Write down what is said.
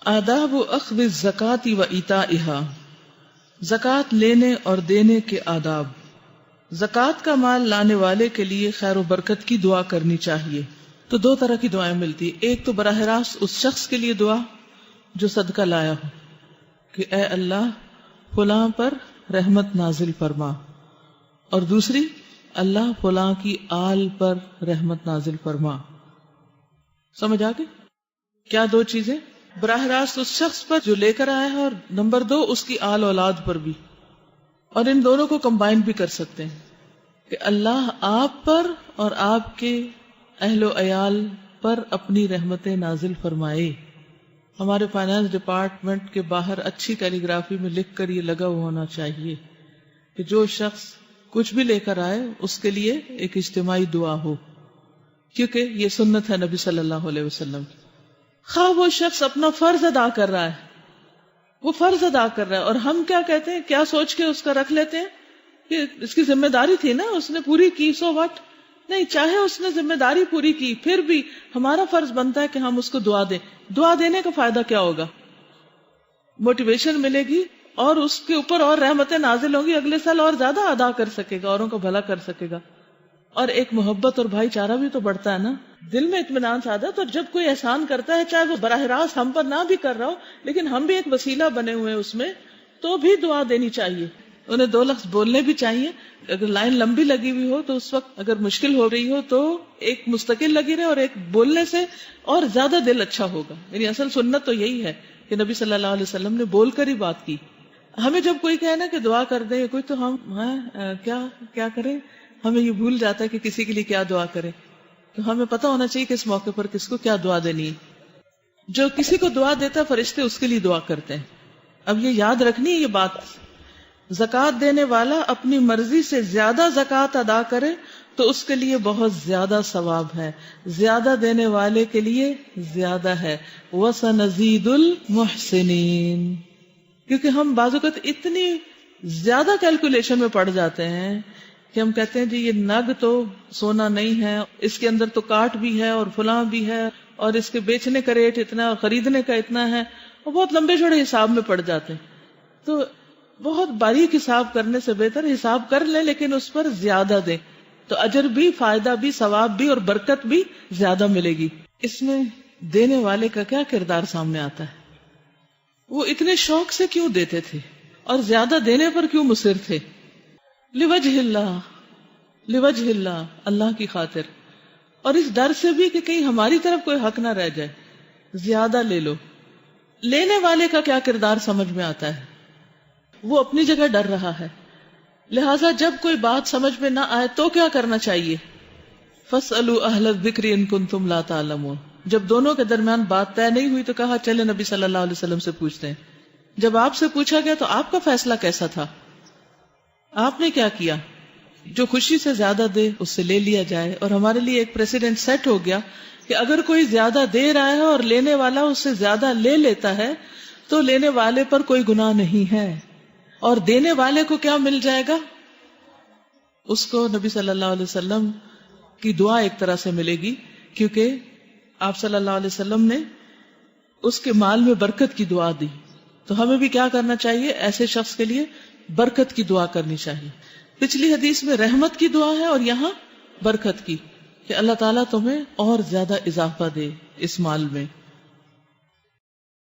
آداب اخذ الزکات و ایتائها، زکات لینے اور دینے کے آداب۔ زکات کا مال لانے والے کے لیے خیر و برکت کی دعا کرنی چاہیے۔ تو دو طرح کی دعائیں ملتی، ایک تو براہ راست اس شخص کے لیے دعا جو صدقہ لایا ہو کہ اے اللہ فلاں پر رحمت نازل فرما، اور دوسری اللہ فلاں کی آل پر رحمت نازل فرما۔ سمجھ آ گئی؟ کیا دو چیزیں؟ براہ راست اس شخص پر جو لے کر آیا ہے، اور نمبر دو اس کی آل اولاد پر بھی، اور ان دونوں کو کمبائن بھی کر سکتے ہیں کہ اللہ آپ پر اور آپ کے اہل و عیال پر اپنی رحمتیں نازل فرمائے۔ ہمارے فائنانس ڈپارٹمنٹ کے باہر اچھی کیلی گرافی میں لکھ کر یہ لگا ہونا چاہیے کہ جو شخص کچھ بھی لے کر آئے اس کے لیے ایک اجتماعی دعا ہو، کیونکہ یہ سنت ہے نبی صلی اللہ علیہ وسلم کی۔ خواہ وہ شخص اپنا فرض ادا کر رہا ہے، وہ فرض ادا کر رہا ہے، اور ہم کیا کہتے ہیں، کیا سوچ کے اس کا رکھ لیتے ہیں کہ اس کی ذمہ داری تھی نا، اس نے پوری کی، سو واٹ؟ نہیں، چاہے اس نے ذمہ داری پوری کی، پھر بھی ہمارا فرض بنتا ہے کہ ہم اس کو دعا دیں۔ دعا دینے کا فائدہ کیا ہوگا؟ موٹیویشن ملے گی اور اس کے اوپر اور رحمتیں نازل ہوں گی، اگلے سال اور زیادہ ادا کر سکے گا، اوروں کا بھلا کر سکے گا، اور ایک محبت اور بھائی چارہ بھی تو بڑھتا ہے نا، دل میں اطمینان سعادت۔ اور جب کوئی احسان کرتا ہے، چاہے وہ براہ راست ہم پر نہ بھی کر رہا ہو، لیکن ہم بھی ایک وسیلہ بنے ہوئے اس میں، تو بھی دعا دینی چاہیے۔ انہیں دو لفظ بولنے بھی چاہیے، اگر لائن لمبی لگی ہوئی ہو تو اس وقت اگر مشکل ہو رہی ہو تو ایک مستقل لگی رہے، اور ایک بولنے سے اور زیادہ دل اچھا ہوگا۔ یعنی اصل سنت تو یہی ہے کہ نبی صلی اللہ علیہ وسلم نے بول کر ہی بات کی۔ ہمیں جب کوئی کہے نا کہ دعا کر دے کوئی، تو ہم کیا کریں، ہمیں یہ بھول جاتا ہے کہ کسی کے لیے کیا دعا کرے۔ تو ہمیں پتہ ہونا چاہیے کہ اس موقع پر کس کو کیا دعا دینی ہے۔ جو کسی کو دعا دیتا ہے فرشتے اس کے لیے دعا کرتے ہیں۔ اب یہ یاد رکھنی ہے یہ بات، زکات دینے والا اپنی مرضی سے زیادہ زکات ادا کرے تو اس کے لیے بہت زیادہ ثواب ہے، زیادہ دینے والے کے لیے زیادہ ہے۔ وَسَنَزِيدُ الْمُحْسِنِينَ، کیونکہ ہم بعض اوقات اتنی زیادہ کیلکولیشن میں پڑ جاتے ہیں کہ ہم کہتے ہیں جی یہ نگ تو سونا نہیں ہے، اس کے اندر تو کاٹ بھی ہے اور فلاں بھی ہے، اور اس کے بیچنے کا ریٹ اتنا اور خریدنے کا اتنا ہے، اور بہت لمبے چوڑے حساب میں پڑ جاتے ہیں۔ تو بہت باریک حساب کرنے سے بہتر حساب کر لیں لیکن اس پر زیادہ دیں، تو اجر بھی، فائدہ بھی، ثواب بھی اور برکت بھی زیادہ ملے گی۔ اس میں دینے والے کا کیا کردار سامنے آتا ہے؟ وہ اتنے شوق سے کیوں دیتے تھے اور زیادہ دینے پر کیوں مصر تھے؟ لوجہ اللہ، لوجہ اللہ، اللہ کی خاطر، اور اس ڈر سے بھی کہ کہیں ہماری طرف کوئی حق نہ رہ جائے، زیادہ لے لو۔ لینے والے کا کیا کردار سمجھ میں آتا ہے؟ وہ اپنی جگہ ڈر رہا ہے، لہٰذا جب کوئی بات سمجھ میں نہ آئے تو کیا کرنا چاہیے؟ فَاسْأَلُوا أَهْلَ الذِّكْرِ إِن كُنتُمْ لَا تَعْلَمُونَ۔ جب دونوں کے درمیان بات طے نہیں ہوئی تو کہا چلے نبی صلی اللہ علیہ وسلم سے پوچھتے ہیں۔ جب آپ سے پوچھا گیا تو آپ کا فیصلہ کیسا تھا؟ آپ نے کیا کیا؟ جو خوشی سے زیادہ دے اس سے لے لیا جائے، اور ہمارے لیے ایک پریسیڈنٹ سیٹ ہو گیا کہ اگر کوئی زیادہ دے رہا ہے اور لینے والا اس سے زیادہ لے لیتا ہے تو لینے والے پر کوئی گناہ نہیں ہے، اور دینے والے کو کیا مل جائے گا؟ اس کو نبی صلی اللہ علیہ وسلم کی دعا ایک طرح سے ملے گی، کیونکہ آپ صلی اللہ علیہ وسلم نے اس کے مال میں برکت کی دعا دی۔ تو ہمیں بھی کیا کرنا چاہیے؟ ایسے شخص کے لیے برکت کی دعا کرنی چاہیے۔ پچھلی حدیث میں رحمت کی دعا ہے اور یہاں برکت کی، کہ اللہ تعالیٰ تمہیں اور زیادہ اضافہ دے اس مال میں۔